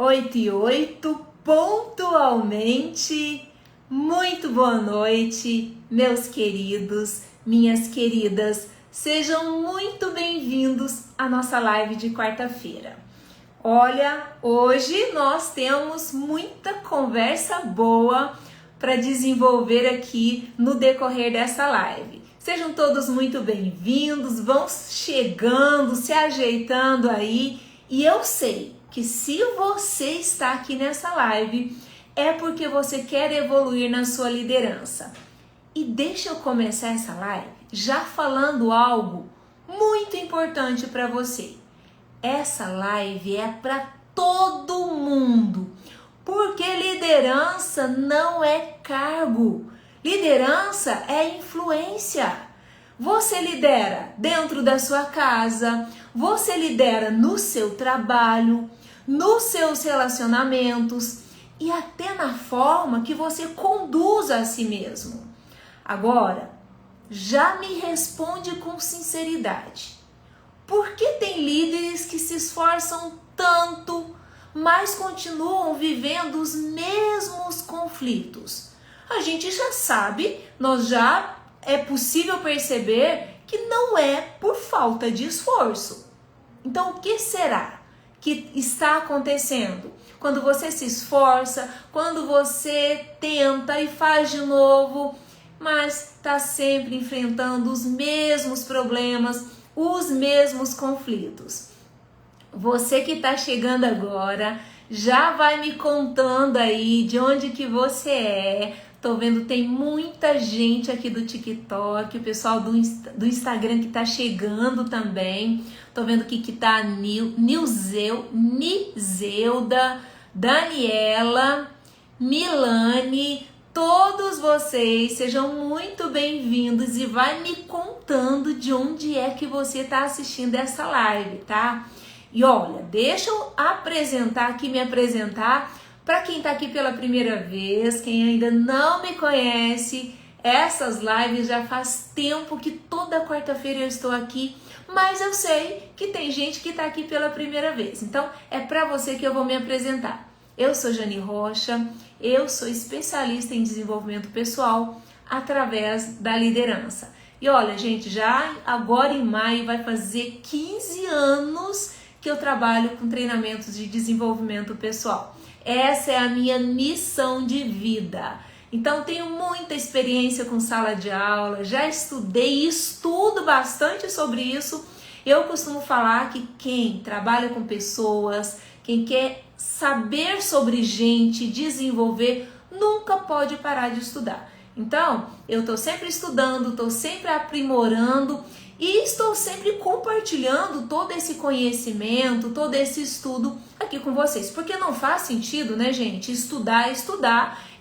8h08, pontualmente. Muito boa noite, meus queridos, minhas queridas. Sejam muito bem-vindos à nossa live de quarta-feira. Olha, hoje nós temos muita conversa boa para desenvolver aqui no decorrer dessa live. Sejam todos muito bem-vindos, vão chegando, se ajeitando aí. E eu sei que se você está aqui nessa live, é porque você quer evoluir na sua liderança. E deixa eu começar essa live já falando algo muito importante para você. Essa live é para todo mundo, porque liderança não é cargo, liderança é influência. Você lidera dentro da sua casa, você lidera no seu trabalho, nos seus relacionamentos e até na forma que você conduz a si mesmo. Agora, já me responde com sinceridade. Por que tem líderes que se esforçam tanto, mas continuam vivendo os mesmos conflitos? A gente já sabe, é possível perceber que não é por falta de esforço. Então, o que será que está acontecendo? Quando você se esforça, quando você tenta e faz de novo, mas está sempre enfrentando os mesmos problemas, os mesmos conflitos. Você que está chegando agora, já vai me contando aí de onde que você é. Tô vendo tem muita gente aqui do TikTok, o pessoal do Instagram que tá chegando também. Tô vendo que tá a Nizeuda, Daniela, Milane, todos vocês sejam muito bem-vindos e vai me contando de onde é que você tá assistindo essa live, tá? E olha, deixa eu me apresentar. Para quem está aqui pela primeira vez, quem ainda não me conhece, essas lives já faz tempo que toda quarta-feira eu estou aqui, mas eu sei que tem gente que está aqui pela primeira vez. Então, é para você que eu vou me apresentar. Eu sou Jane Rocha, eu sou especialista em desenvolvimento pessoal através da liderança. E olha, gente, já agora em maio vai fazer 15 anos que eu trabalho com treinamentos de desenvolvimento pessoal. Essa é a minha missão de vida. Então, tenho muita experiência com sala de aula, já estudei e estudo bastante sobre isso. Eu costumo falar que quem trabalha com pessoas, quem quer saber sobre gente, desenvolver, nunca pode parar de estudar. Então, eu estou sempre estudando, estou sempre aprimorando e estou sempre compartilhando todo esse conhecimento, todo esse estudo aqui com vocês. Porque não faz sentido, né, gente, estudar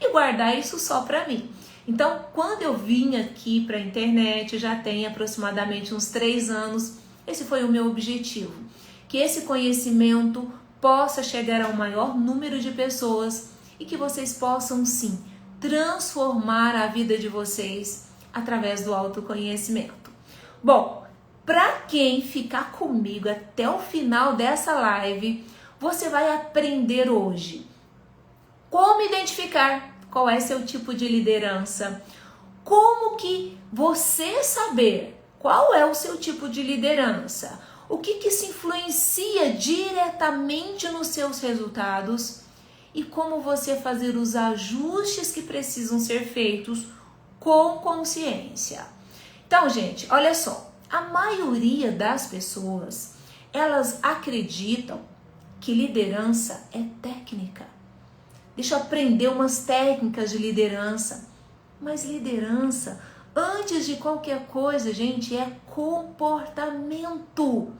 e guardar isso só para mim. Então, quando eu vim aqui para a internet, já tem aproximadamente uns 3 anos, esse foi o meu objetivo. Que esse conhecimento possa chegar ao maior número de pessoas e que vocês possam, sim, transformar a vida de vocês através do autoconhecimento. Bom, para quem ficar comigo até o final dessa live, você vai aprender hoje como identificar qual é seu tipo de liderança, como que você saber qual é o seu tipo de liderança, o que se influencia diretamente nos seus resultados e como você fazer os ajustes que precisam ser feitos com consciência. Então, gente, olha só, a maioria das pessoas, elas acreditam que liderança é técnica. Deixa eu aprender umas técnicas de liderança. Mas liderança, antes de qualquer coisa, gente, é comportamento.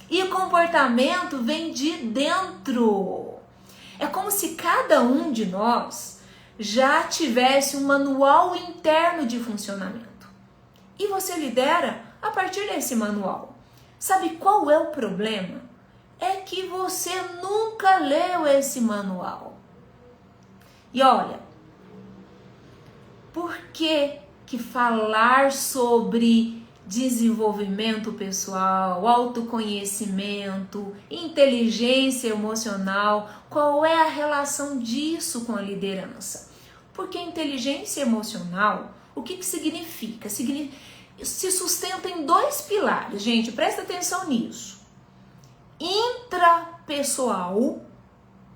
E comportamento vem de dentro. É como se cada um de nós já tivesse um manual interno de funcionamento. E você lidera a partir desse manual. Sabe qual é o problema? É que você nunca leu esse manual. E olha, por que falar sobre desenvolvimento pessoal, autoconhecimento, inteligência emocional. Qual é a relação disso com a liderança? Porque inteligência emocional, o que significa? Se sustenta em 2 pilares, gente, presta atenção nisso. Intrapessoal,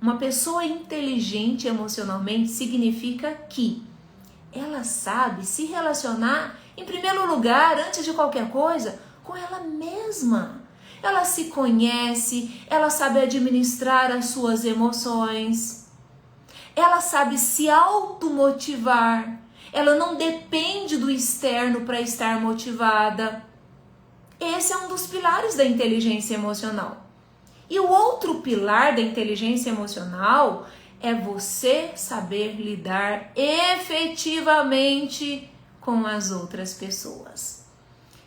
uma pessoa inteligente emocionalmente significa que ela sabe se relacionar, em primeiro lugar, antes de qualquer coisa, com ela mesma. Ela se conhece, ela sabe administrar as suas emoções, ela sabe se automotivar, ela não depende do externo para estar motivada. Esse é um dos pilares da inteligência emocional. E o outro pilar da inteligência emocional é você saber lidar efetivamente com as outras pessoas.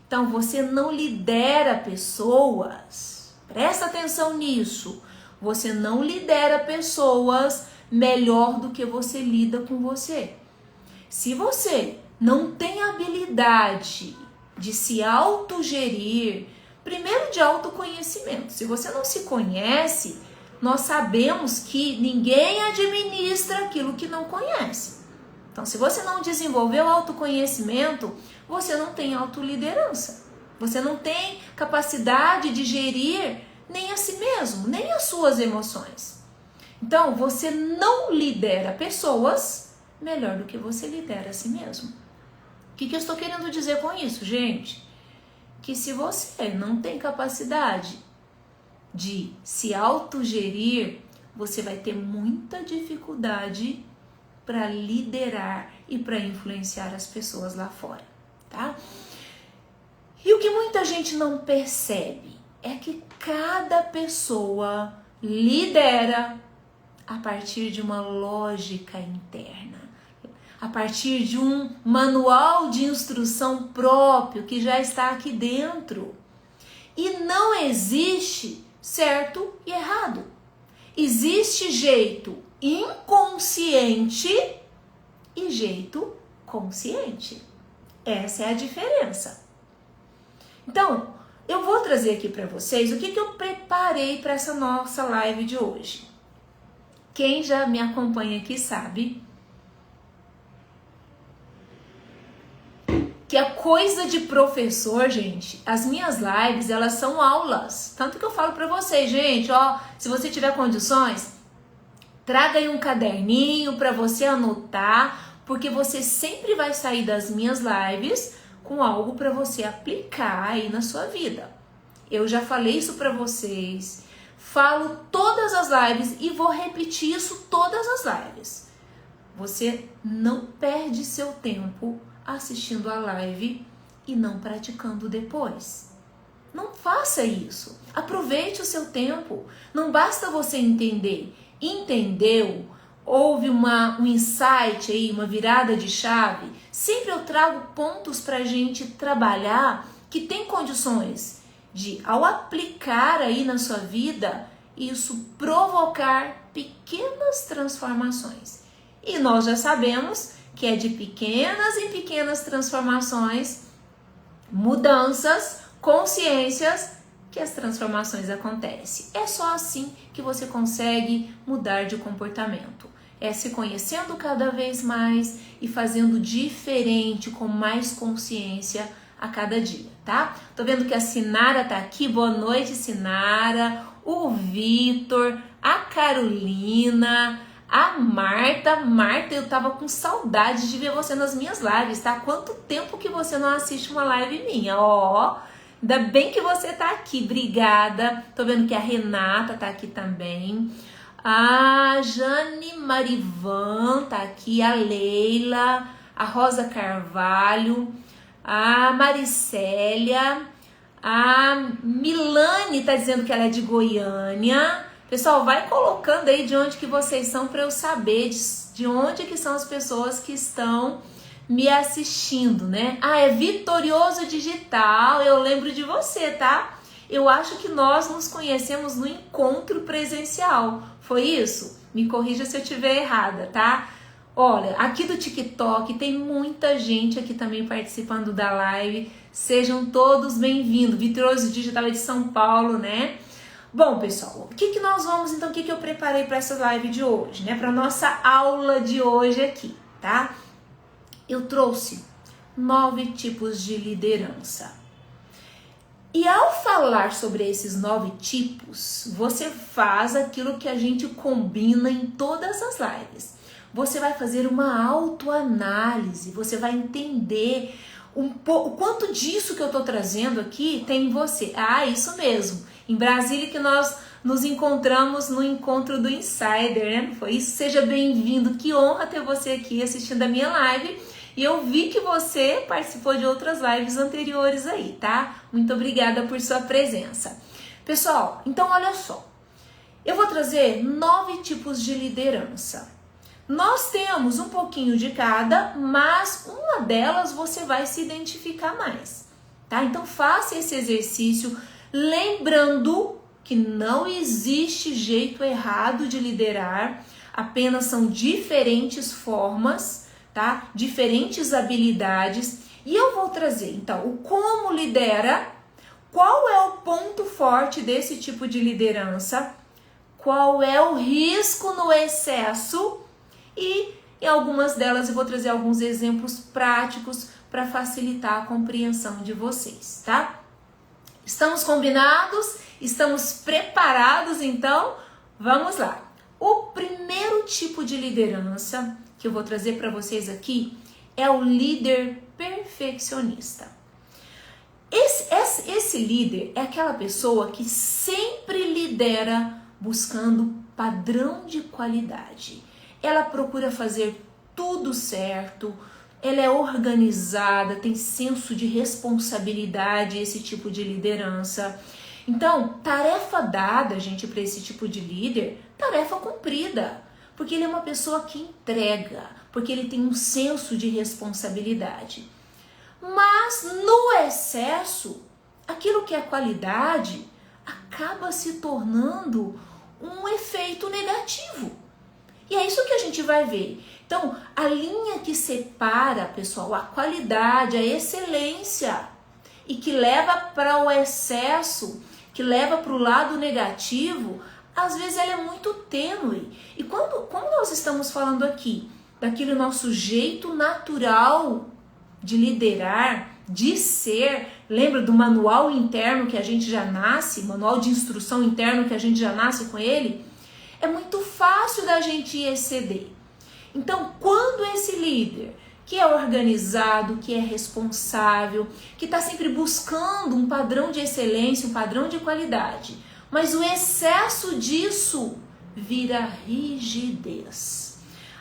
Então, você não lidera pessoas, presta atenção nisso, você não lidera pessoas melhor do que você lida com você. Se você não tem habilidade de se autogerir, primeiro de autoconhecimento, se você não se conhece, nós sabemos que ninguém administra aquilo que não conhece. Então, se você não desenvolveu autoconhecimento, você não tem autoliderança. Você não tem capacidade de gerir nem a si mesmo, nem as suas emoções. Então, você não lidera pessoas melhor do que você lidera a si mesmo. O que eu estou querendo dizer com isso, gente? Que se você não tem capacidade de se autogerir, você vai ter muita dificuldade para liderar e para influenciar as pessoas lá fora, tá? E o que muita gente não percebe é que cada pessoa lidera a partir de uma lógica interna, a partir de um manual de instrução próprio que já está aqui dentro. E não existe certo e errado. Existe jeito inconsciente e jeito consciente. Essa é a diferença. Então, eu vou trazer aqui para vocês o que eu preparei para essa nossa live de hoje. Quem já me acompanha aqui sabe que a coisa de professor, gente, as minhas lives, elas são aulas. Tanto que eu falo para vocês, gente, ó, se você tiver condições, traga aí um caderninho para você anotar, porque você sempre vai sair das minhas lives com algo para você aplicar aí na sua vida. Eu já falei isso para vocês, falo todas as lives e vou repetir isso todas as lives. Você não perde seu tempo assistindo a live e não praticando depois. Não faça isso. Aproveite o seu tempo. Não basta você entender. Entendeu? Houve um insight aí, uma virada de chave. Sempre eu trago pontos para a gente trabalhar que tem condições de, ao aplicar aí na sua vida, isso provocar pequenas transformações. E nós já sabemos que é de pequenas em pequenas transformações, mudanças, consciências, que as transformações acontecem. É só assim que você consegue mudar de comportamento. É se conhecendo cada vez mais e fazendo diferente, com mais consciência a cada dia, tá? Tô vendo que a Sinara tá aqui. Boa noite, Sinara. O Vitor, a Carolina, a Marta, eu tava com saudade de ver você nas minhas lives, tá? Quanto tempo que você não assiste uma live minha, ó. Ainda bem que você tá aqui, obrigada. Tô vendo que a Renata tá aqui também. A Jane Marivan tá aqui, a Leila, a Rosa Carvalho, a Maricélia, a Milane tá dizendo que ela é de Goiânia. Pessoal, vai colocando aí de onde que vocês são para eu saber de onde que são as pessoas que estão me assistindo, né? Ah, é Vitorioso Digital, eu lembro de você, tá? Eu acho que nós nos conhecemos no encontro presencial, foi isso? Me corrija se eu estiver errada, tá? Olha, aqui do TikTok tem muita gente aqui também participando da live. Sejam todos bem-vindos. Vitorioso Digital é de São Paulo, né? Bom, pessoal, o que nós vamos, então, o que eu preparei para essa live de hoje, né? Para nossa aula de hoje aqui, tá? Eu trouxe 9 tipos de liderança. E ao falar sobre esses 9 tipos, você faz aquilo que a gente combina em todas as lives. Você vai fazer uma autoanálise, você vai entender o quanto disso que eu tô trazendo aqui tem em você. Ah, isso mesmo. Em Brasília que nós nos encontramos no encontro do Insider, né? Foi isso. Seja bem-vindo. Que honra ter você aqui assistindo a minha live. E eu vi que você participou de outras lives anteriores aí, tá? Muito obrigada por sua presença. Pessoal, então olha só. Eu vou trazer 9 tipos de liderança. Nós temos um pouquinho de cada, mas uma delas você vai se identificar mais, tá? Então faça esse exercício lembrando que não existe jeito errado de liderar, apenas são diferentes formas, tá? Diferentes habilidades. E eu vou trazer, então, o como lidera, qual é o ponto forte desse tipo de liderança, qual é o risco no excesso. E em algumas delas eu vou trazer alguns exemplos práticos para facilitar a compreensão de vocês, tá? Estamos combinados? Estamos preparados? Então, vamos lá. O primeiro tipo de liderança que eu vou trazer para vocês aqui é o líder perfeccionista. Esse líder é aquela pessoa que sempre lidera buscando padrão de qualidade. Ela procura fazer tudo certo, ela é organizada, tem senso de responsabilidade, esse tipo de liderança. Então, tarefa dada, gente, para esse tipo de líder, tarefa cumprida, porque ele é uma pessoa que entrega, porque ele tem um senso de responsabilidade. Mas no excesso, aquilo que é qualidade acaba se tornando um efeito negativo. E é isso que a gente vai ver. Então, a linha que separa, pessoal, a qualidade, a excelência e que leva para o excesso, que leva para o lado negativo, às vezes ela é muito tênue. E quando nós estamos falando aqui daquele nosso jeito natural de liderar, de ser, lembra do manual interno que a gente já nasce, manual de instrução interno que a gente já nasce com ele? É muito fácil da gente exceder. Então, quando esse líder, que é organizado, que é responsável, que está sempre buscando um padrão de excelência, um padrão de qualidade, mas o excesso disso vira rigidez.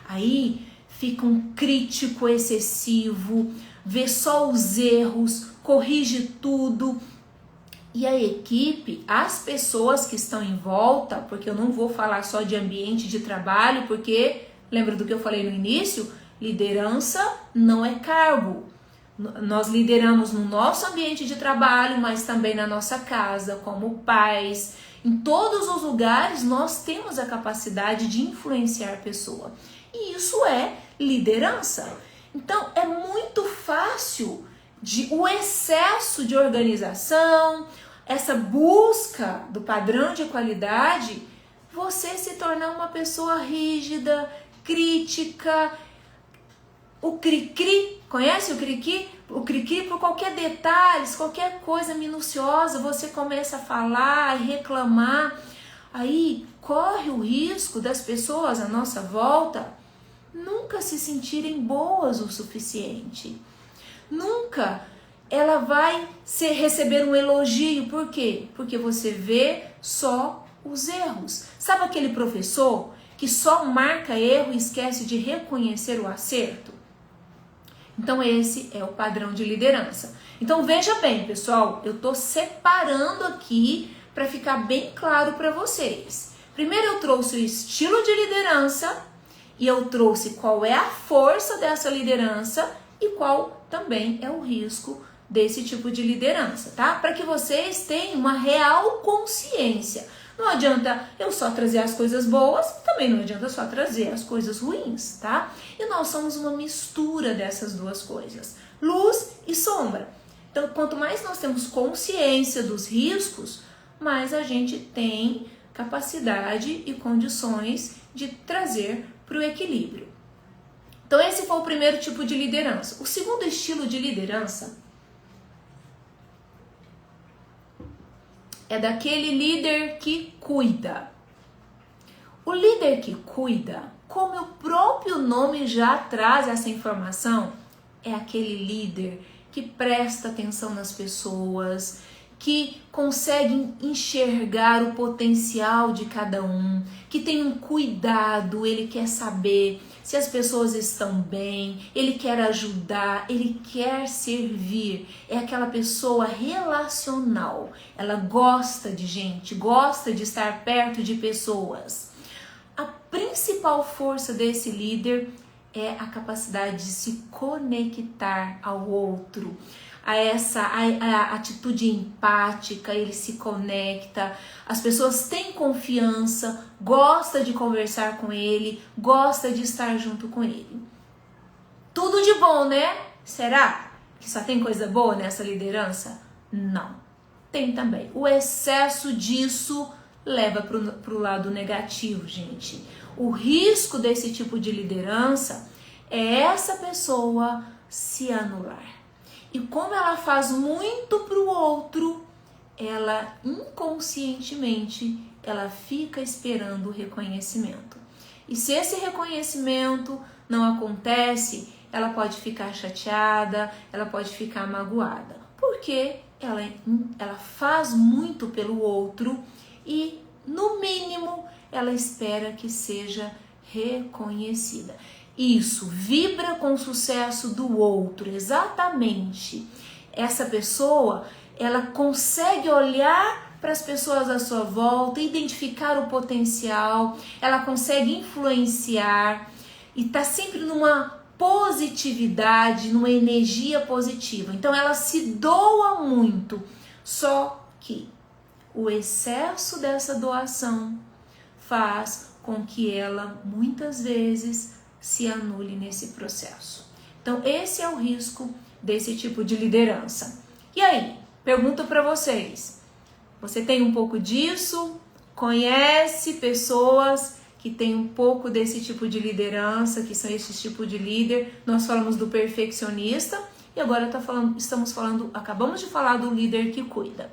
Aí fica um crítico excessivo, vê só os erros, corrige tudo. E a equipe, as pessoas que estão em volta, porque eu não vou falar só de ambiente de trabalho, porque lembra do que eu falei no início? Liderança não é cargo. Nós lideramos no nosso ambiente de trabalho, mas também na nossa casa, como pais. Em todos os lugares nós temos a capacidade de influenciar a pessoa. E isso é liderança. Então é muito fácil o excesso de organização, essa busca do padrão de qualidade, você se tornar uma pessoa rígida, crítica, o cri-cri, conhece o cri-cri? O cri-cri por qualquer detalhe, qualquer coisa minuciosa, você começa a falar e reclamar, aí corre o risco das pessoas à nossa volta nunca se sentirem boas o suficiente. Nunca ela vai receber um elogio. Por quê? Porque você vê só os erros. Sabe aquele professor que só marca erro e esquece de reconhecer o acerto? Então esse é o padrão de liderança. Então veja bem, pessoal, eu estou separando aqui para ficar bem claro para vocês. Primeiro eu trouxe o estilo de liderança e eu trouxe qual é a força dessa liderança e qual também é o risco desse tipo de liderança, tá? Para que vocês tenham uma real consciência. Não adianta eu só trazer as coisas boas, também não adianta só trazer as coisas ruins, tá? E nós somos uma mistura dessas duas coisas, luz e sombra. Então, quanto mais nós temos consciência dos riscos, mais a gente tem capacidade e condições de trazer para o equilíbrio. Então, esse foi o primeiro tipo de liderança. O segundo estilo de liderança é daquele líder que cuida. O líder que cuida, como o próprio nome já traz essa informação, é aquele líder que presta atenção nas pessoas, que consegue enxergar o potencial de cada um, que tem um cuidado, ele quer saber se as pessoas estão bem, ele quer ajudar, ele quer servir. É aquela pessoa relacional, ela gosta de gente, gosta de estar perto de pessoas. A principal força desse líder é a capacidade de se conectar ao outro, a atitude empática, ele se conecta, as pessoas têm confiança, gosta de conversar com ele, gosta de estar junto com ele. Tudo de bom, né? Será que só tem coisa boa nessa liderança? Não. Tem também. O excesso disso leva para o lado negativo, gente. O risco desse tipo de liderança é essa pessoa se anular. E como ela faz muito para o outro, ela inconscientemente ela fica esperando o reconhecimento. E se esse reconhecimento não acontece, ela pode ficar chateada, ela pode ficar magoada. Porque ela faz muito pelo outro e, no mínimo, ela espera que seja reconhecida. Isso, vibra com o sucesso do outro, exatamente. Essa pessoa, ela consegue olhar para as pessoas à sua volta, identificar o potencial, ela consegue influenciar e está sempre numa positividade, numa energia positiva. Então ela se doa muito, só que o excesso dessa doação faz com que ela muitas vezes se anule nesse processo. Então esse é o risco desse tipo de liderança. E aí, pergunto para vocês, você tem um pouco disso? Conhece pessoas que têm um pouco desse tipo de liderança, que são esse tipo de líder? Nós falamos do perfeccionista e agora acabamos de falar do líder que cuida.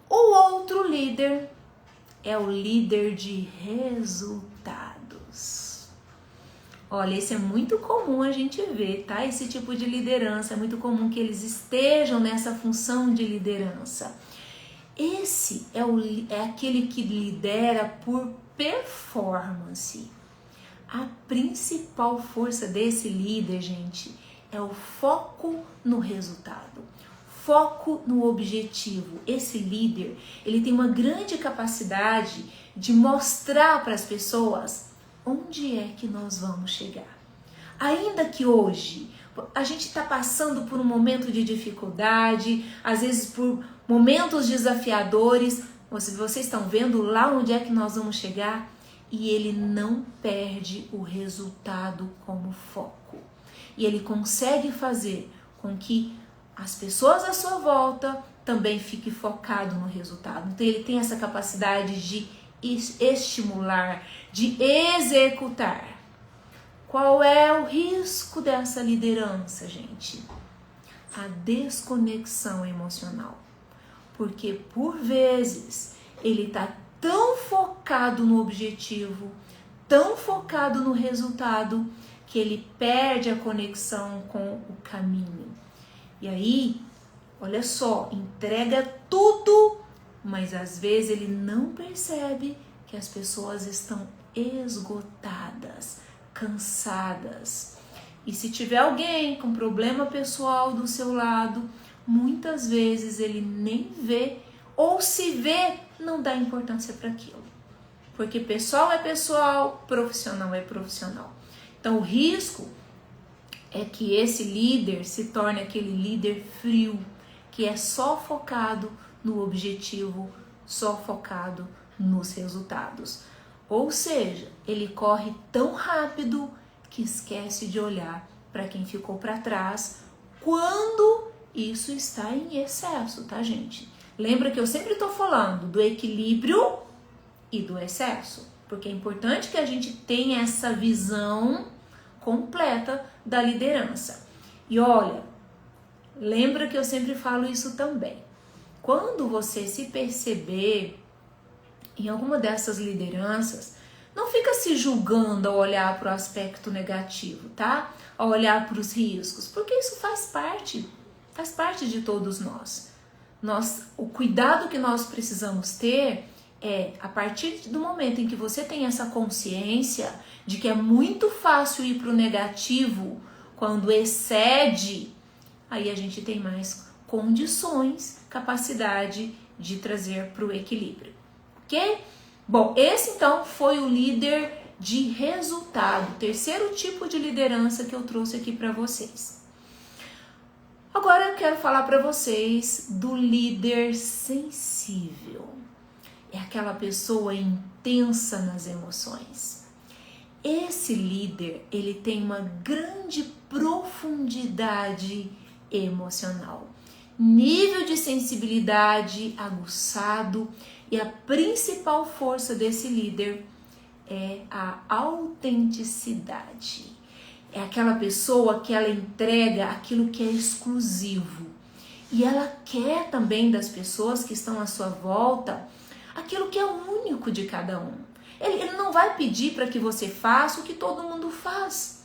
O outro líder é o líder de resultados. Olha, esse é muito comum a gente ver, tá? Esse tipo de liderança, é muito comum que eles estejam nessa função de liderança. Esse é aquele que lidera por performance. A principal força desse líder, gente, é o foco no resultado. Foco no objetivo. Esse líder, ele tem uma grande capacidade de mostrar para as pessoas onde é que nós vamos chegar. Ainda que hoje a gente está passando por um momento de dificuldade, às vezes por momentos desafiadores, vocês estão vendo lá onde é que nós vamos chegar? E ele não perde o resultado como foco. E ele consegue fazer com que as pessoas à sua volta também fiquem focadas no resultado. Então ele tem essa capacidade de estimular, de executar. Qual é o risco dessa liderança, gente? A desconexão emocional. Porque por vezes ele está tão focado no objetivo, tão focado no resultado, que ele perde a conexão com o caminho. E aí, olha só, entrega tudo, mas às vezes ele não percebe que as pessoas estão esgotadas, cansadas. E se tiver alguém com problema pessoal do seu lado, muitas vezes ele nem vê, ou se vê, não dá importância para aquilo. Porque pessoal é pessoal, profissional é profissional. Então o risco é que esse líder se torne aquele líder frio, que é só focado no objetivo, só focado nos resultados. Ou seja, ele corre tão rápido que esquece de olhar para quem ficou para trás quando isso está em excesso, tá, gente? Lembra que eu sempre estou falando do equilíbrio e do excesso, porque é importante que a gente tenha essa visão completa da liderança. E olha, lembra que eu sempre falo isso também. Quando você se perceber em alguma dessas lideranças, não fica se julgando ao olhar para o aspecto negativo, tá? Ao olhar para os riscos, porque isso faz parte de todos nós. O cuidado que nós precisamos ter é, a partir do momento em que você tem essa consciência de que é muito fácil ir para o negativo quando excede, aí a gente tem mais condições, capacidade de trazer para o equilíbrio, ok? Bom, esse então foi o líder de resultado, o terceiro tipo de liderança que eu trouxe aqui para vocês. Agora eu quero falar para vocês do líder sensível. É aquela pessoa intensa nas emoções. Esse líder, ele tem uma grande profundidade emocional, nível de sensibilidade aguçado, e a principal força desse líder é a autenticidade. É aquela pessoa que ela entrega aquilo que é exclusivo. E ela quer também das pessoas que estão à sua volta aquilo que é único de cada um. Ele não vai pedir para que você faça o que todo mundo faz.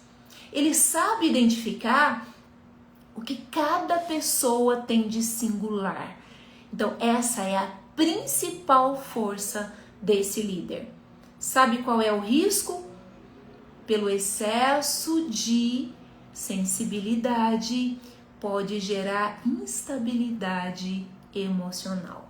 Ele sabe identificar o que cada pessoa tem de singular. Então, essa é a principal força desse líder. Sabe qual é o risco? Pelo excesso de sensibilidade, pode gerar instabilidade emocional.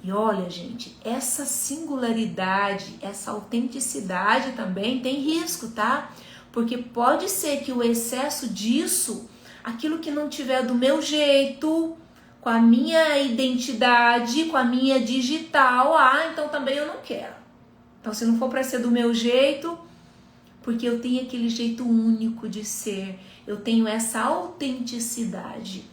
E olha, gente, essa singularidade, essa autenticidade também tem risco, tá? Porque pode ser que o excesso disso, aquilo que não tiver do meu jeito, com a minha identidade, com a minha digital, então também eu não quero. Então, se não for para ser do meu jeito, porque eu tenho aquele jeito único de ser, eu tenho essa autenticidade.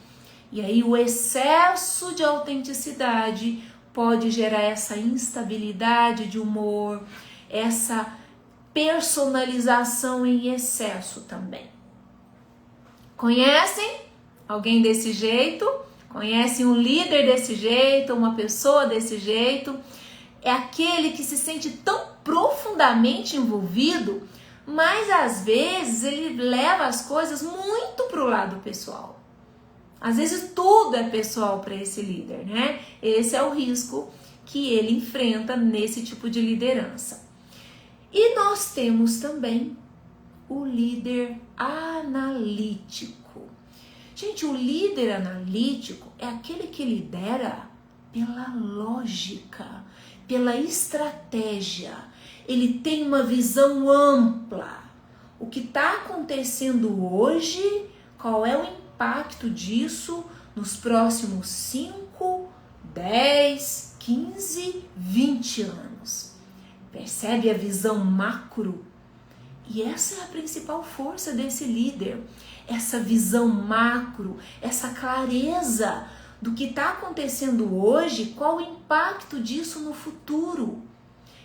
E aí o excesso de autenticidade pode gerar essa instabilidade de humor, essa personalização em excesso também. Conhecem alguém desse jeito? Conhecem um líder desse jeito, uma pessoa desse jeito? É aquele que se sente tão profundamente envolvido, mas às vezes ele leva as coisas muito para o lado pessoal. Às vezes tudo é pessoal para esse líder, né? Esse é o risco que ele enfrenta nesse tipo de liderança. E nós temos também o líder analítico. Gente, o líder analítico é aquele que lidera pela lógica, pela estratégia. Ele tem uma visão ampla. O que está acontecendo hoje, qual é o impacto disso nos próximos 5, 10, 15, 20 anos. Percebe a visão macro? E essa é a principal força desse líder. Essa visão macro, essa clareza do que está acontecendo hoje, qual o impacto disso no futuro.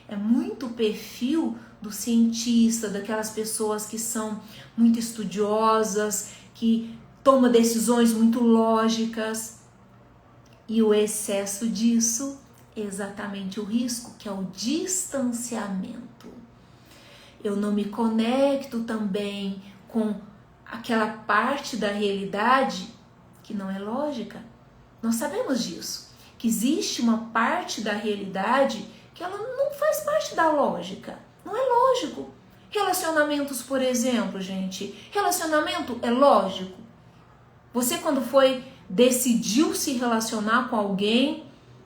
É muito o perfil do cientista, daquelas pessoas que são muito estudiosas, que tomam decisões muito lógicas. E o excesso disso é exatamente o risco, que é o distanciamento. Eu não me conecto também com aquela parte da realidade que não é lógica. Nós sabemos disso, que existe uma parte da realidade que ela não faz parte da lógica, não é lógico. Relacionamentos, por exemplo, gente, relacionamento é lógico. Você quando decidiu se relacionar com alguém,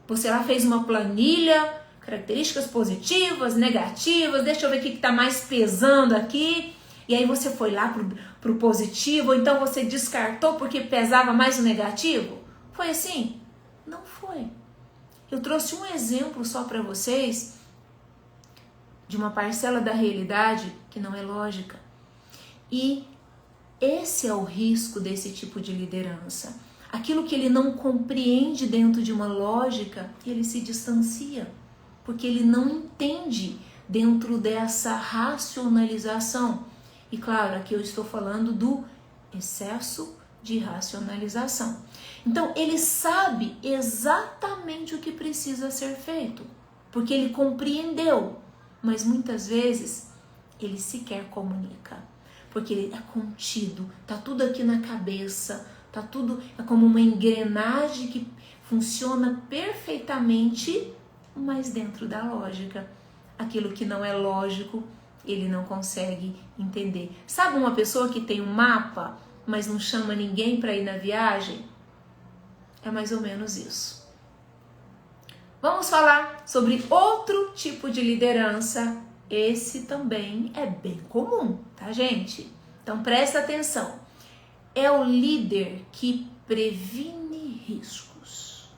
você lá fez uma planilha, características positivas, negativas, deixa eu ver o que está mais pesando aqui, e aí você foi lá pro positivo, ou então você descartou porque pesava mais o negativo? Foi assim? Não foi. Eu trouxe um exemplo só para vocês de uma parcela da realidade que não é lógica. E esse é o risco desse tipo de liderança. Aquilo que ele não compreende dentro de uma lógica, ele se distancia, porque ele não entende dentro dessa racionalização. E claro, aqui eu estou falando do excesso de racionalização. Então, ele sabe exatamente o que precisa ser feito, porque ele compreendeu, mas muitas vezes ele sequer comunica, porque ele é contido, tá tudo aqui na cabeça, tá tudo, é como uma engrenagem que funciona perfeitamente, mas dentro da lógica. Aquilo que não é lógico, ele não consegue entender. Sabe uma pessoa que tem um mapa, mas não chama ninguém para ir na viagem? É mais ou menos isso. Vamos falar sobre outro tipo de liderança. Esse também é bem comum, tá, gente? Então presta atenção. É o líder que previne riscos.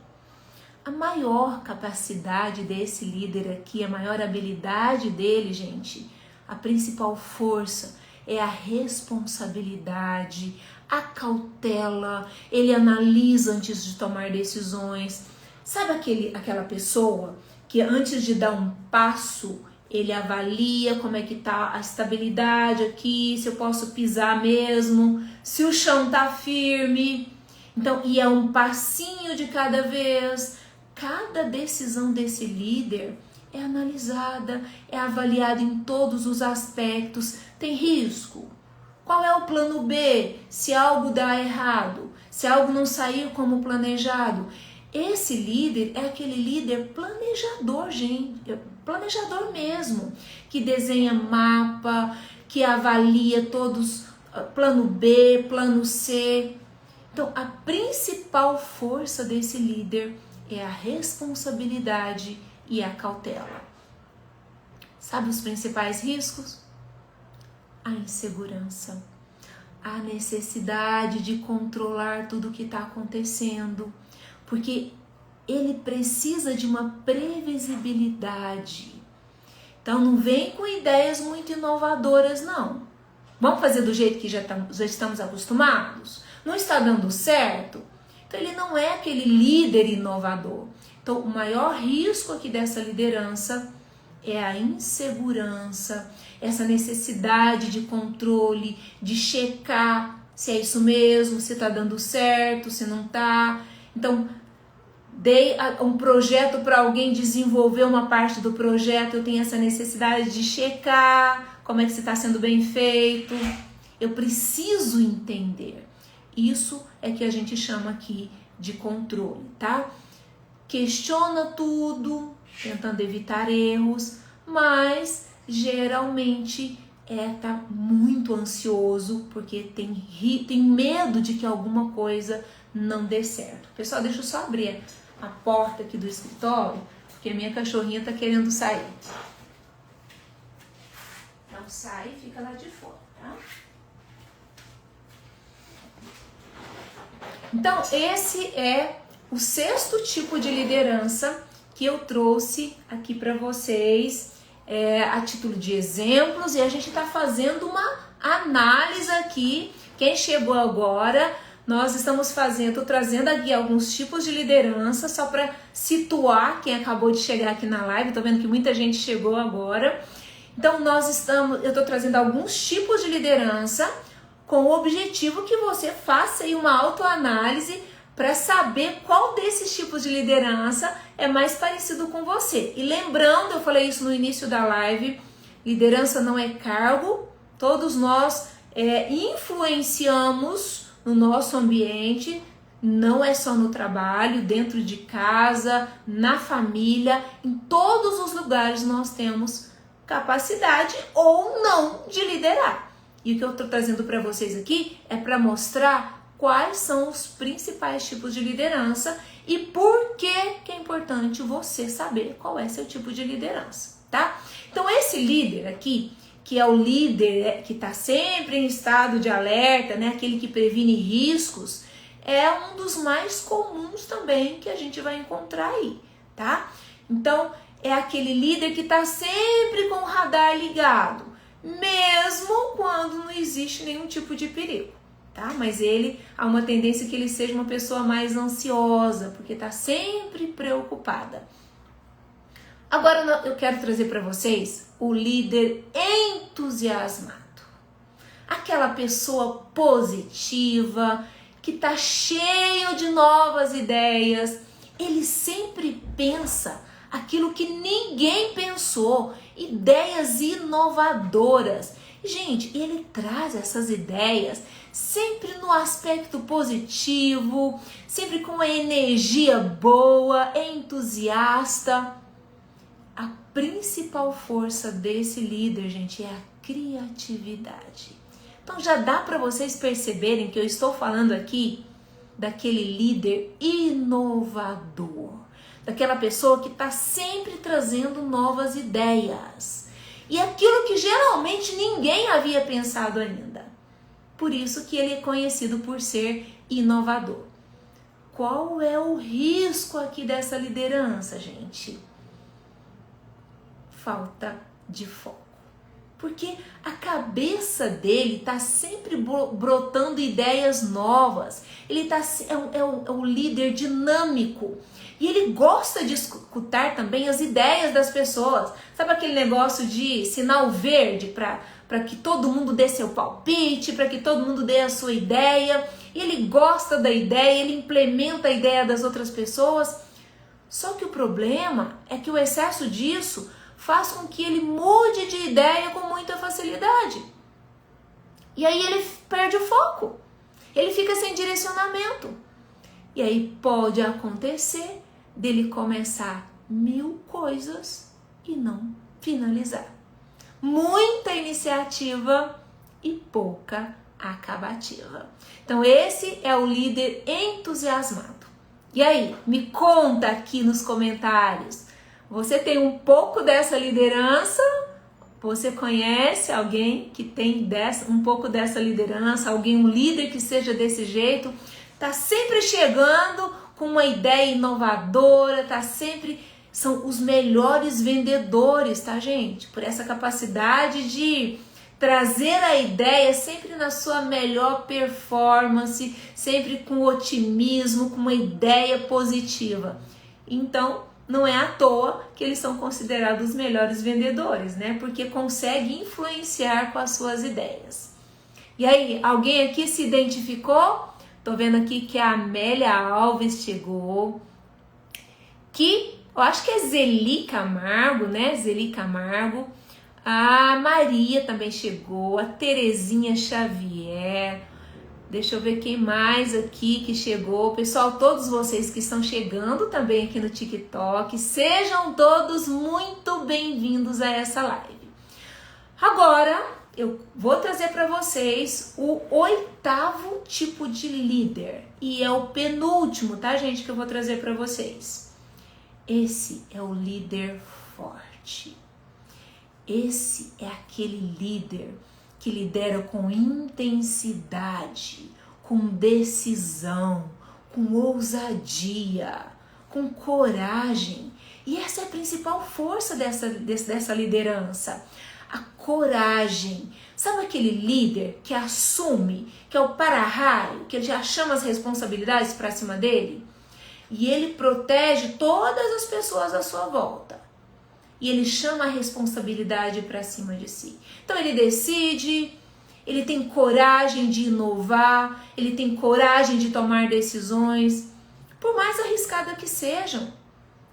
A maior capacidade desse líder aqui, a maior habilidade dele, gente, a principal força é a responsabilidade, a cautela, ele analisa antes de tomar decisões. Sabe aquela pessoa que antes de dar um passo, ele avalia como é que tá a estabilidade aqui, se eu posso pisar mesmo, se o chão tá firme. Então, e é um passinho de cada vez. Cada decisão desse líder é analisada, é avaliada em todos os aspectos. Tem risco? Qual é o plano B se algo dá errado? Se algo não sair como planejado? Esse líder é aquele líder planejador, gente, planejador mesmo, que desenha mapa, que avalia todos, plano B, plano C. Então, a principal força desse líder é a responsabilidade e a cautela. Sabe os principais riscos? A insegurança, a necessidade de controlar tudo o que está acontecendo, porque ele precisa de uma previsibilidade. Então não vem com ideias muito inovadoras, não. Vamos fazer do jeito que já estamos acostumados? Não está dando certo? Então ele não é aquele líder inovador. Então o maior risco aqui dessa liderança é a insegurança, essa necessidade de controle, de checar se é isso mesmo, se está dando certo, se não está. Então, dei um projeto para alguém desenvolver uma parte do projeto, eu tenho essa necessidade de checar como é que está sendo bem feito. Eu preciso entender. Isso é que a gente chama aqui de controle, tá? Questiona tudo, tentando evitar erros, mas geralmente tá muito ansioso porque tem medo de que alguma coisa não dê certo. Pessoal, deixa eu só abrir a porta aqui do escritório, porque a minha cachorrinha tá querendo sair. Então sai e fica lá de fora, tá? Então esse é o 6º tipo de liderança que eu trouxe aqui para vocês, a título de exemplos, e a gente está fazendo uma análise aqui. Quem chegou agora, nós estamos estou trazendo aqui alguns tipos de liderança, só para situar quem acabou de chegar aqui na live. Estou vendo que muita gente chegou agora. Então eu estou trazendo alguns tipos de liderança com o objetivo que você faça aí uma autoanálise para saber qual desses tipos de liderança é mais parecido com você. E lembrando, eu falei isso no início da live, liderança não é cargo, todos nós influenciamos no nosso ambiente, não é só no trabalho, dentro de casa, na família, em todos os lugares nós temos capacidade ou não de liderar. E o que eu estou trazendo para vocês aqui é para mostrar quais são os principais tipos de liderança e por que é importante você saber qual é seu tipo de liderança, tá? Então esse líder aqui, que é o líder que está sempre em estado de alerta, né? Aquele que previne riscos, é um dos mais comuns também que a gente vai encontrar aí, tá? Então é aquele líder que está sempre com o radar ligado, mesmo quando não existe nenhum tipo de perigo. tá? Mas ele há uma tendência que ele seja uma pessoa mais ansiosa, porque está sempre preocupada. Agora eu quero trazer para vocês o líder entusiasmado. Aquela pessoa positiva, que está cheio de novas ideias. Ele sempre pensa aquilo que ninguém pensou, ideias inovadoras. Gente, ele traz essas ideias sempre no aspecto positivo, sempre com uma energia boa, é entusiasta. A principal força desse líder, gente, é a criatividade. Então já dá para vocês perceberem que eu estou falando aqui daquele líder inovador, daquela pessoa que está sempre trazendo novas ideias. E aquilo que geralmente ninguém havia pensado ainda. Por isso que ele é conhecido por ser inovador. Qual é o risco aqui dessa liderança, gente? Falta de foco. Porque a cabeça dele está sempre brotando ideias novas. Ele é um líder dinâmico. E ele gosta de escutar também as ideias das pessoas. Sabe aquele negócio de sinal verde para que todo mundo dê seu palpite, para que todo mundo dê a sua ideia? E ele gosta da ideia, ele implementa a ideia das outras pessoas. Só que o problema é que o excesso disso faz com que ele mude de ideia com muita facilidade. E aí ele perde o foco. Ele fica sem direcionamento. E aí pode acontecer dele começar 1000 coisas e não finalizar. Muita iniciativa e pouca acabativa. Então esse é o líder entusiasmado. E aí, me conta aqui nos comentários. Você tem um pouco dessa liderança? Você conhece alguém que tem um pouco dessa liderança? Alguém, um líder que seja desse jeito? Tá sempre chegando com uma ideia inovadora, são os melhores vendedores, tá, gente? Por essa capacidade de trazer a ideia sempre na sua melhor performance, sempre com otimismo, com uma ideia positiva. Então, não é à toa que eles são considerados os melhores vendedores, né? Porque conseguem influenciar com as suas ideias. E aí, alguém aqui se identificou? Tô vendo aqui que a Amélia Alves chegou. Que eu acho que é Zeli Camargo, né? Zeli Camargo. A Maria também chegou. A Terezinha Xavier. Deixa eu ver quem mais aqui que chegou. Pessoal, todos vocês que estão chegando também aqui no TikTok, sejam todos muito bem-vindos a essa live. Agora, eu vou trazer para vocês o 8º tipo de líder. E é o penúltimo, tá, gente, que eu vou trazer para vocês. Esse é o líder forte. Esse é aquele líder que lidera com intensidade, com decisão, com ousadia, com coragem. E essa é a principal força dessa liderança, a coragem. Sabe aquele líder que assume, que é o para-raio, que ele já chama as responsabilidades para cima dele? E ele protege todas as pessoas à sua volta. E ele chama a responsabilidade para cima de si. Então ele decide, ele tem coragem de inovar, ele tem coragem de tomar decisões, por mais arriscadas que sejam.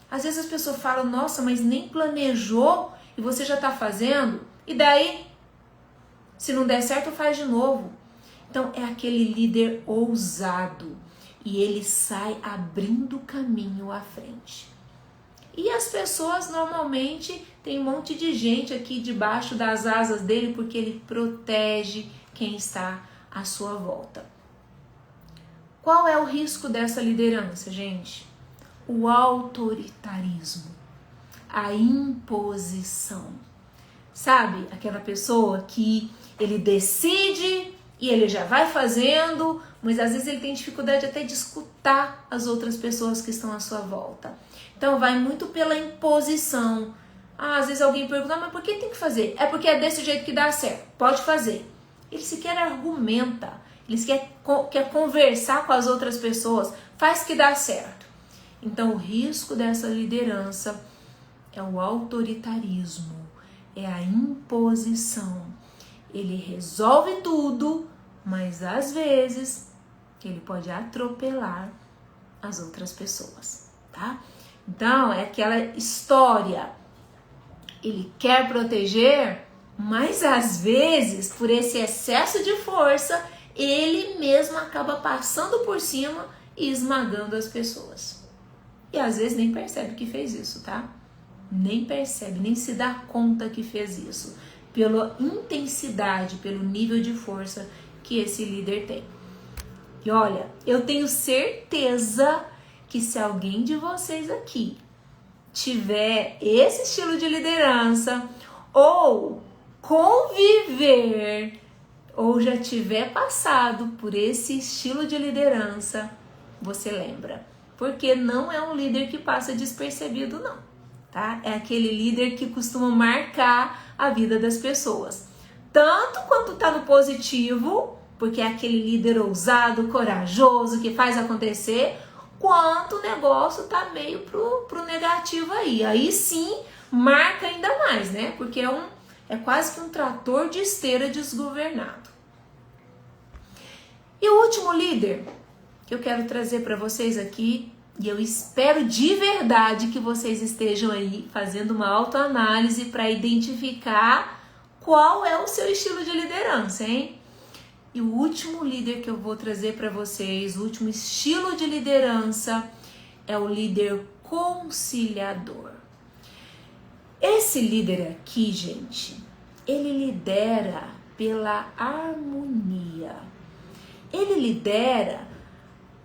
Às vezes as pessoas falam, nossa, mas nem planejou e você já está fazendo. E daí, se não der certo, faz de novo. Então é aquele líder ousado e ele sai abrindo caminho à frente. E as pessoas normalmente tem um monte de gente aqui debaixo das asas dele porque ele protege quem está à sua volta. Qual é o risco dessa liderança, gente? O autoritarismo, a imposição. Sabe, aquela pessoa que ele decide e ele já vai fazendo, mas às vezes ele tem dificuldade até de escutar as outras pessoas que estão à sua volta. Então vai muito pela imposição. Às vezes alguém pergunta, mas por que tem que fazer? É porque é desse jeito que dá certo. Pode fazer. Ele sequer argumenta. eles querem conversar com as outras pessoas, faz que dá certo. Então o risco dessa liderança é o autoritarismo, é a imposição. Ele resolve tudo, mas às vezes ele pode atropelar as outras pessoas, tá? Então é aquela história, ele quer proteger, mas às vezes, por esse excesso de força, ele mesmo acaba passando por cima e esmagando as pessoas. E às vezes nem percebe que fez isso, tá? Nem percebe, nem se dá conta que fez isso. Pela intensidade, pelo nível de força que esse líder tem. E olha, eu tenho certeza que se alguém de vocês aqui tiver esse estilo de liderança, ou conviver, ou já tiver passado por esse estilo de liderança, você lembra. Porque não é um líder que passa despercebido, não, tá? É aquele líder que costuma marcar a vida das pessoas. Tanto quanto tá no positivo, porque é aquele líder ousado, corajoso, que faz acontecer, quanto o negócio tá meio pro negativo aí. Aí sim, marca ainda mais, né? Porque é quase que um trator de esteira desgovernado. E o último líder que eu quero trazer para vocês aqui, e eu espero de verdade que vocês estejam aí fazendo uma autoanálise para identificar qual é o seu estilo de liderança, hein? E o último líder que eu vou trazer para vocês, o último estilo de liderança, é o líder conciliador. Esse líder aqui, gente, ele lidera pela harmonia. Ele lidera,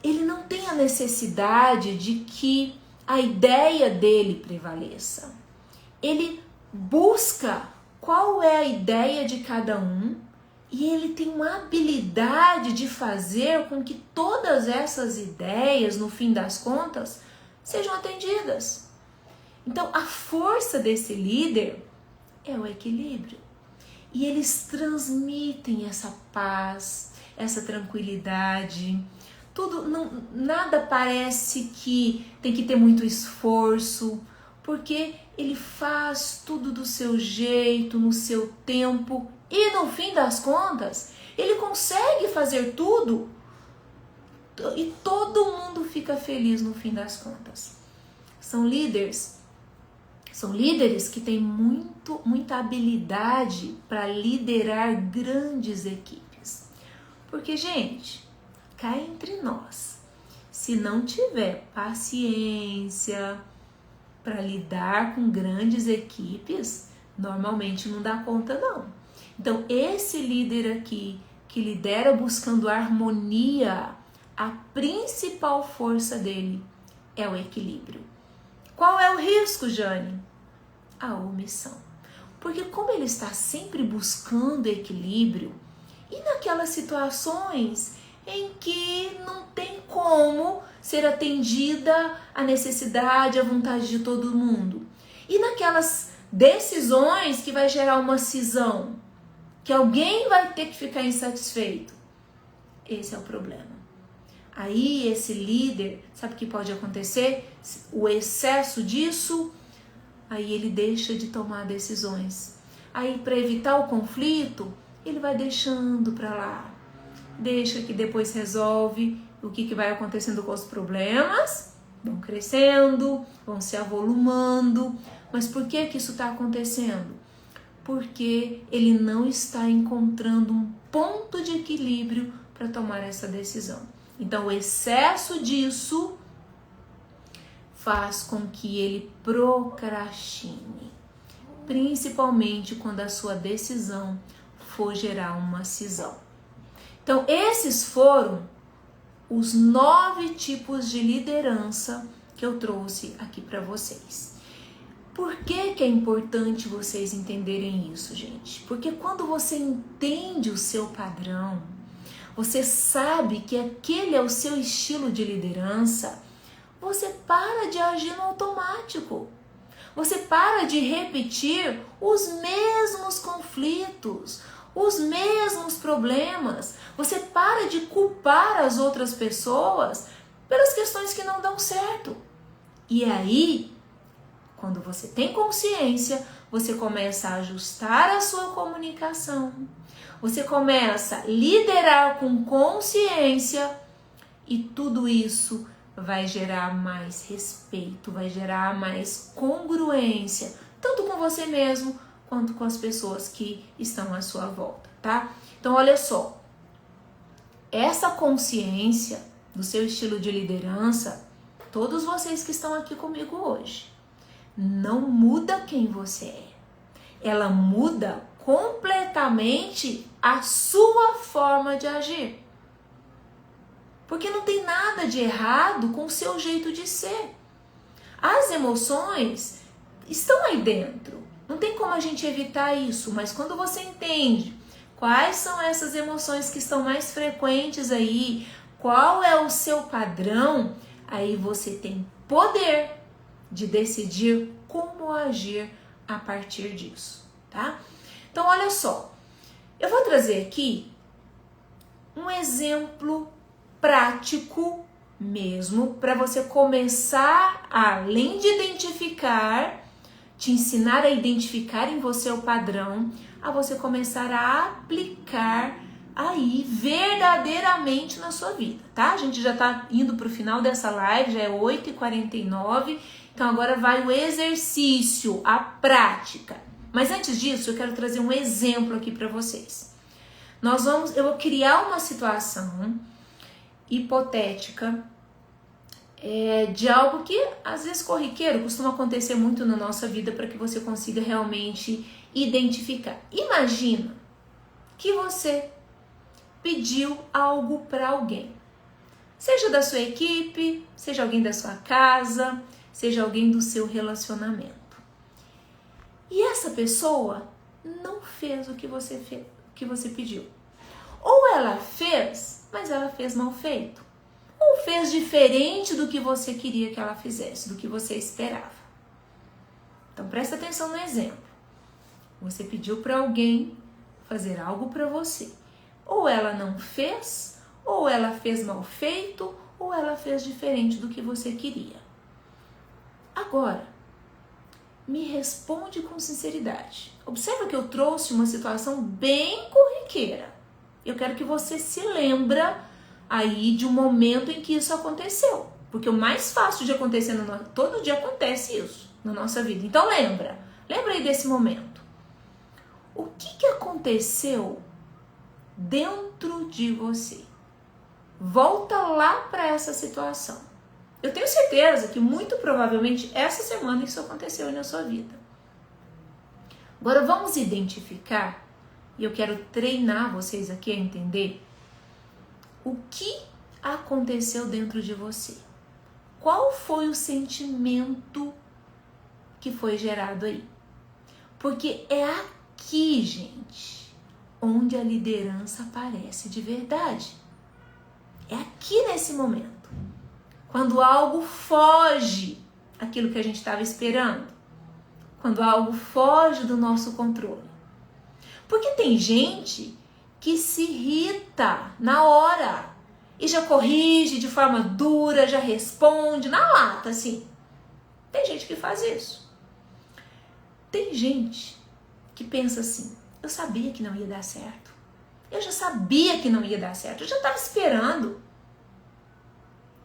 ele não tem a necessidade de que a ideia dele prevaleça. Ele busca qual é a ideia de cada um e ele tem uma habilidade de fazer com que todas essas ideias, no fim das contas, sejam atendidas. Então, a força desse líder é o equilíbrio. E eles transmitem essa paz, essa tranquilidade. Nada parece que tem que ter muito esforço, porque ele faz tudo do seu jeito, no seu tempo, e no fim das contas, ele consegue fazer tudo e todo mundo fica feliz no fim das contas. São líderes que têm muita habilidade para liderar grandes equipes. Porque, gente, cá entre nós, se não tiver paciência para lidar com grandes equipes, normalmente não dá conta, não. Então, esse líder aqui, que lidera buscando harmonia, a principal força dele é o equilíbrio. Qual é o risco, Jane? A omissão. Porque como ele está sempre buscando equilíbrio, e naquelas situações em que não tem como ser atendida a necessidade, a vontade de todo mundo, e naquelas decisões que vai gerar uma cisão, que alguém vai ter que ficar insatisfeito, esse é o problema. Aí esse líder, sabe o que pode acontecer? O excesso disso, aí ele deixa de tomar decisões. Aí para evitar o conflito, ele vai deixando para lá. Deixa que depois resolve. O que vai acontecendo com os problemas? Vão crescendo, vão se avolumando. Mas por que isso está acontecendo? Porque ele não está encontrando um ponto de equilíbrio para tomar essa decisão. Então, o excesso disso faz com que ele procrastine, principalmente quando a sua decisão for gerar uma cisão. Então, esses foram os 9 tipos de liderança que eu trouxe aqui para vocês. Por que é importante vocês entenderem isso, gente? Porque quando você entende o seu padrão, você sabe que aquele é o seu estilo de liderança, você para de agir no automático. Você para de repetir os mesmos conflitos, os mesmos problemas. Você para de culpar as outras pessoas pelas questões que não dão certo. E aí, quando você tem consciência, você começa a ajustar a sua comunicação. Você começa a liderar com consciência e tudo isso vai gerar mais respeito, vai gerar mais congruência, tanto com você mesmo quanto com as pessoas que estão à sua volta, tá? Então, olha só, essa consciência do seu estilo de liderança, todos vocês que estão aqui comigo hoje, não muda quem você é. Ela muda completamente a sua forma de agir. Porque não tem nada de errado com o seu jeito de ser. As emoções estão aí dentro. Não tem como a gente evitar isso, mas quando você entende quais são essas emoções que estão mais frequentes aí, qual é o seu padrão, aí você tem poder de decidir como agir a partir disso, tá? Então, olha só, eu vou trazer aqui um exemplo prático mesmo, para você começar, além de identificar, te ensinar a identificar em você o padrão, a você começar a aplicar aí verdadeiramente na sua vida, tá? A gente já tá indo pro final dessa live, já é 8h49, então agora vai o exercício, a prática. Mas antes disso, eu quero trazer um exemplo aqui para vocês. Eu vou criar uma situação hipotética de algo que às vezes corriqueiro costuma acontecer muito na nossa vida para que você consiga realmente identificar. Imagina que você pediu algo para alguém, seja da sua equipe, seja alguém da sua casa, seja alguém do seu relacionamento. E essa pessoa não fez o que você pediu. Ou ela fez, mas ela fez mal feito. Ou fez diferente do que você queria que ela fizesse, do que você esperava. Então presta atenção no exemplo. Você pediu para alguém fazer algo para você. Ou ela não fez, ou ela fez mal feito, ou ela fez diferente do que você queria. Agora, me responde com sinceridade. Observa que eu trouxe uma situação bem corriqueira. Eu quero que você se lembra aí de um momento em que isso aconteceu. Porque o mais fácil de acontecer, todo dia acontece isso na nossa vida. Então lembra aí desse momento. O que aconteceu dentro de você? Volta lá para essa situação. Eu tenho certeza que muito provavelmente essa semana isso aconteceu na sua vida. Agora vamos identificar, e eu quero treinar vocês aqui a entender o que aconteceu dentro de você. Qual foi o sentimento que foi gerado aí? Porque é aqui, gente, onde a liderança aparece de verdade. É aqui nesse momento. Quando algo foge daquilo que a gente estava esperando. Quando algo foge do nosso controle. Porque tem gente que se irrita na hora e já corrige de forma dura, já responde na lata, assim. Tem gente que faz isso. Tem gente que pensa assim, eu sabia que não ia dar certo. Eu já sabia que não ia dar certo, eu já estava esperando.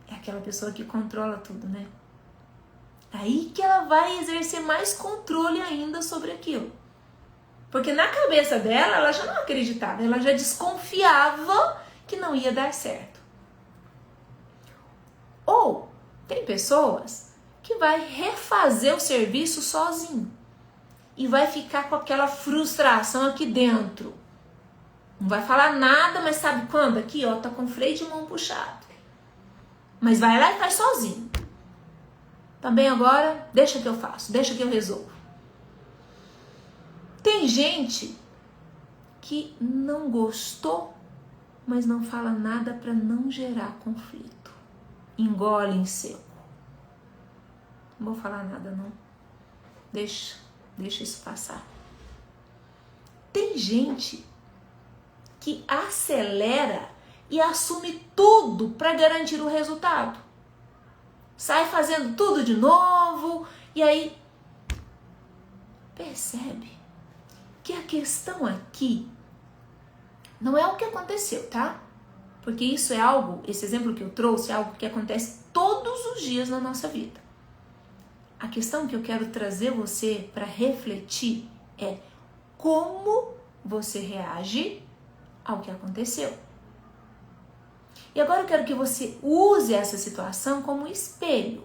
É aquela pessoa que controla tudo, né? Aí que ela vai exercer mais controle ainda sobre aquilo. Porque na cabeça dela, ela já não acreditava, ela já desconfiava que não ia dar certo. Ou tem pessoas que vai refazer o serviço sozinho e vai ficar com aquela frustração aqui dentro. Não vai falar nada, mas sabe quando? Aqui, ó, tá com freio de mão puxado. Mas vai lá e faz sozinho. Também agora, deixa que eu faço, deixa que eu resolvo. Tem gente que não gostou, mas não fala nada para não gerar conflito. Engole em seco. Não vou falar nada não. Deixa isso passar. Tem gente que acelera e assume tudo para garantir o resultado. Sai fazendo tudo de novo e aí percebe que a questão aqui não é o que aconteceu, tá? Porque isso é algo, esse exemplo que eu trouxe é algo que acontece todos os dias na nossa vida. A questão que eu quero trazer você para refletir é como você reage ao que aconteceu. E agora eu quero que você use essa situação como espelho,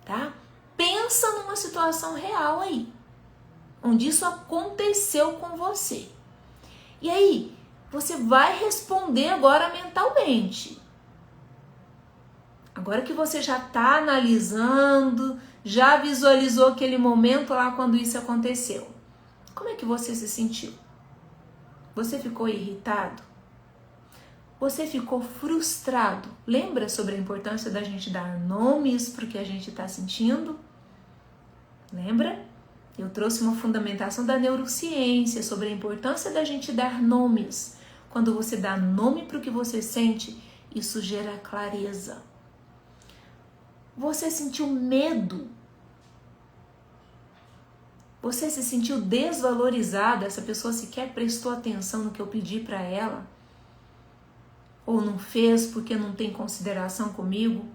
tá? Pensa numa situação real aí, onde isso aconteceu com você. E aí, você vai responder agora mentalmente. Agora que você já está analisando, já visualizou aquele momento lá quando isso aconteceu. Como é que você se sentiu? Você ficou irritado? Você ficou frustrado? Lembra sobre a importância da gente dar nomes para o que a gente está sentindo? Lembra? Eu trouxe uma fundamentação da neurociência sobre a importância da gente dar nomes. Quando você dá nome para o que você sente, isso gera clareza. Você sentiu medo? Você se sentiu desvalorizada? Essa pessoa sequer prestou atenção no que eu pedi para ela? Ou não fez porque não tem consideração comigo?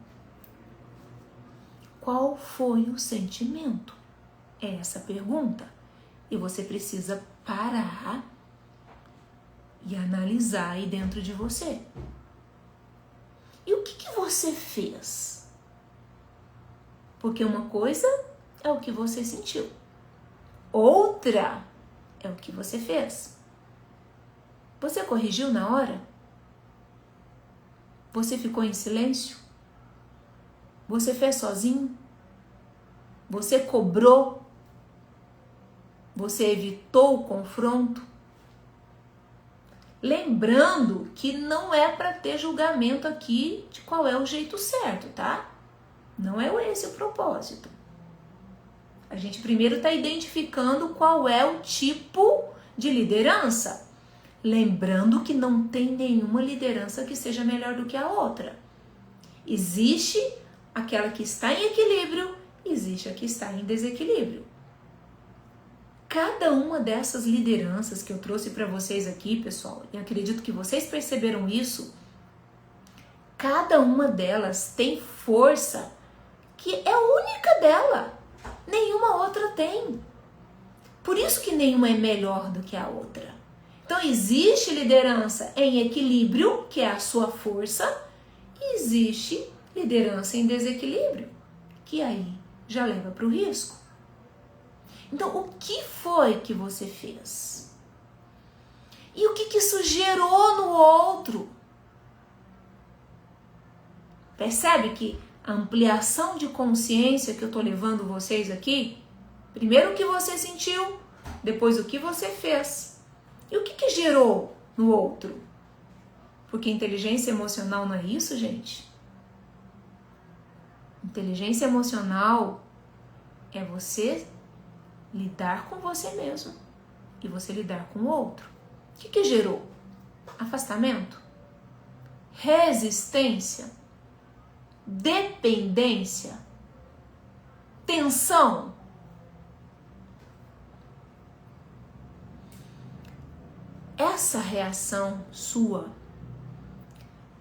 Qual foi o sentimento? É essa a pergunta. E você precisa parar e analisar aí dentro de você. E o que você fez? Porque uma coisa é o que você sentiu. Outra é o que você fez. Você corrigiu na hora? Você ficou em silêncio? Você fez sozinho? Você cobrou? Você evitou o confronto? Lembrando que não é para ter julgamento aqui de qual é o jeito certo, tá? Não é esse o propósito. A gente primeiro está identificando qual é o tipo de liderança. Lembrando que não tem nenhuma liderança que seja melhor do que a outra. Existe aquela que está em equilíbrio, existe a que está em desequilíbrio. Cada uma dessas lideranças que eu trouxe para vocês aqui, pessoal, e acredito que vocês perceberam isso, cada uma delas tem força que é única dela. Nenhuma outra tem. Por isso que nenhuma é melhor do que a outra. Então existe liderança em equilíbrio, que é a sua força, e existe liderança em desequilíbrio, que aí já leva para o risco. Então, o que foi que você fez? E o que isso gerou no outro? Percebe que a ampliação de consciência que eu estou levando vocês aqui, primeiro o que você sentiu, depois o que você fez. E o que gerou no outro? Porque inteligência emocional não é isso, gente? Inteligência emocional é você lidar com você mesmo e você lidar com o outro. O que gerou? Afastamento? Resistência? Dependência? Tensão? Essa reação sua,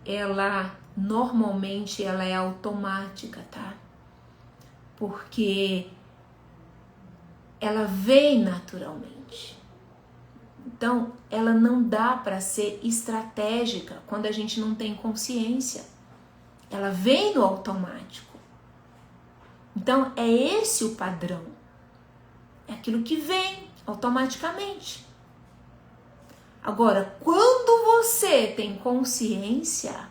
ela normalmente ela é automática, tá? Porque ela vem naturalmente. Então, ela não dá para ser estratégica quando a gente não tem consciência. Ela vem no automático. Então, é esse o padrão. É aquilo que vem automaticamente. Agora, quando você tem consciência,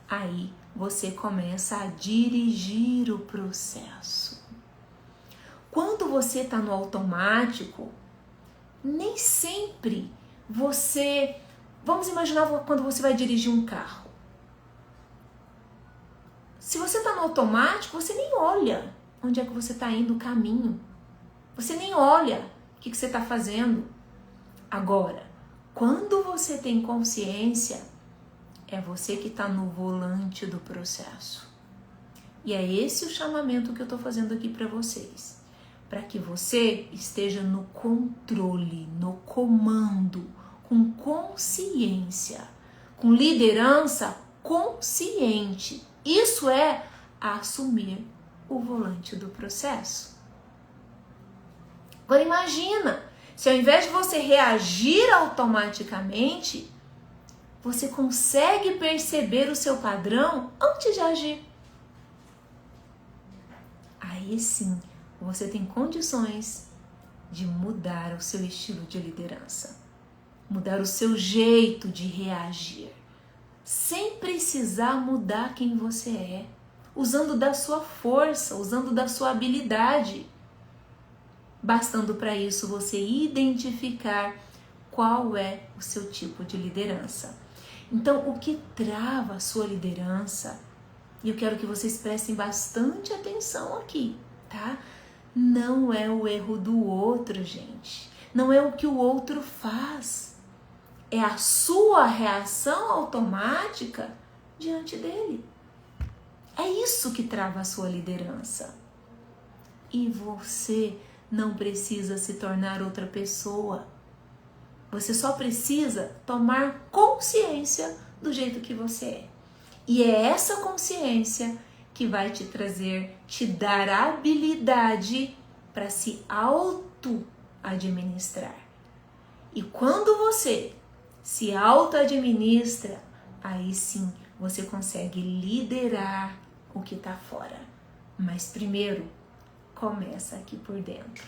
aí você começa a dirigir o processo. Quando você está no automático, nem sempre você... Vamos imaginar quando você vai dirigir um carro. Se você está no automático, você nem olha onde é que você está indo, o caminho. Você nem olha o que você está fazendo. Agora, Quando você tem consciência, é você que está no volante do processo. E é esse o chamamento que eu estou fazendo aqui para vocês. Para que você esteja no controle, no comando, com consciência, com liderança consciente. Isso é assumir o volante do processo. Agora imagina, se ao invés de você reagir automaticamente, você consegue perceber o seu padrão antes de agir. Aí sim, você tem condições de mudar o seu estilo de liderança, mudar o seu jeito de reagir, sem precisar mudar quem você é, usando da sua força, usando da sua habilidade, bastando para isso você identificar qual é o seu tipo de liderança. Então, o que trava a sua liderança, e eu quero que vocês prestem bastante atenção aqui, tá? Não é o erro do outro, gente. Não é o que o outro faz. É a sua reação automática diante dele. É isso que trava a sua liderança. E você não precisa se tornar outra pessoa. Você só precisa tomar consciência do jeito que você é. E é essa consciência que vai te trazer, te dar a habilidade para se auto-administrar. E quando você se auto-administra, aí sim você consegue liderar o que está fora. Mas primeiro, começa aqui por dentro.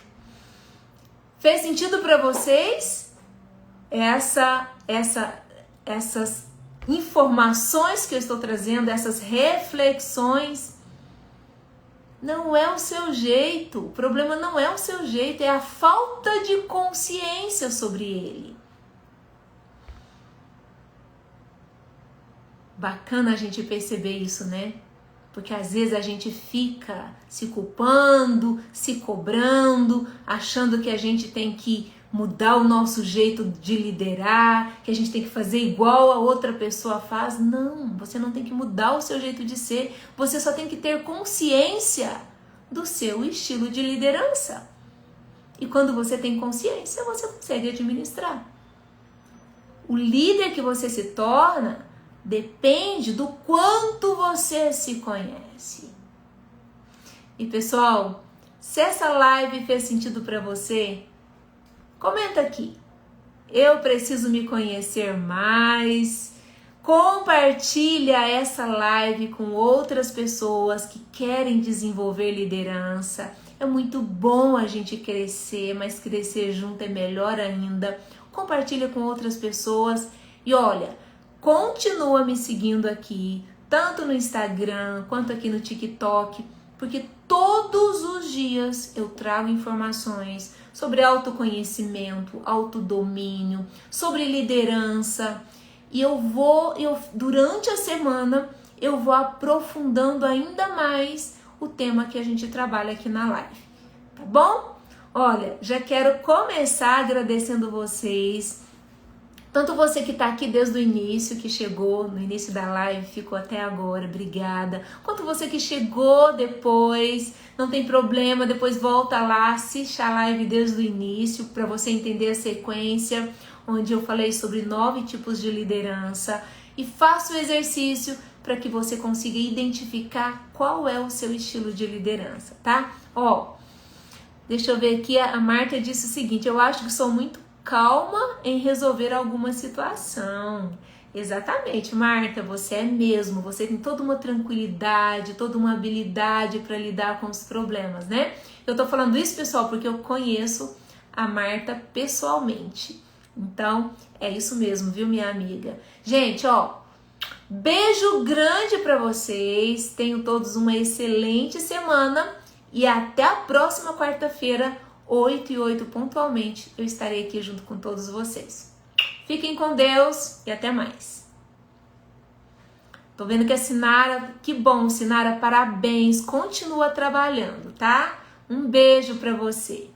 Fez sentido para vocês? Essas informações que eu estou trazendo, essas reflexões, não é o seu jeito. O problema não é o seu jeito, é a falta de consciência sobre ele. Bacana a gente perceber isso, né? Porque às vezes a gente fica se culpando, se cobrando, achando que a gente tem que mudar o nosso jeito de liderar, que a gente tem que fazer igual a outra pessoa faz. Não, você não tem que mudar o seu jeito de ser, você só tem que ter consciência do seu estilo de liderança. E quando você tem consciência, você consegue administrar. O líder que você se torna depende do quanto você se conhece. E pessoal, se essa live fez sentido para você, comenta aqui. Eu preciso me conhecer mais. Compartilha essa live com outras pessoas que querem desenvolver liderança. É muito bom a gente crescer, mas crescer junto é melhor ainda. Compartilha com outras pessoas. E olha, continua me seguindo aqui, tanto no Instagram quanto aqui no TikTok, porque todos os dias eu trago informações sobre autoconhecimento, autodomínio, sobre liderança. E durante a semana, eu vou aprofundando ainda mais o tema que a gente trabalha aqui na live. Tá bom? Olha, já quero começar agradecendo vocês. Tanto você que está aqui desde o início, que chegou no início da live, ficou até agora, obrigada. Quanto você que chegou depois, não tem problema, depois volta lá, assiste a live desde o início, para você entender a sequência, onde eu falei sobre 9 tipos de liderança. E faça o exercício para que você consiga identificar qual é o seu estilo de liderança, tá? Ó, deixa eu ver aqui, a Marta disse o seguinte: eu acho que sou muito calma em resolver alguma situação. Exatamente, Marta, você é mesmo. Você tem toda uma tranquilidade, toda uma habilidade para lidar com os problemas, né? Eu tô falando isso, pessoal, porque eu conheço a Marta pessoalmente. Então, é isso mesmo, viu, minha amiga? Gente, ó, beijo grande para vocês. Tenham todos uma excelente semana e até a próxima quarta-feira, 8h08 pontualmente, eu estarei aqui junto com todos vocês. Fiquem com Deus e até mais. Tô vendo que a Sinara, que bom, Sinara, parabéns, continua trabalhando, tá? Um beijo pra você.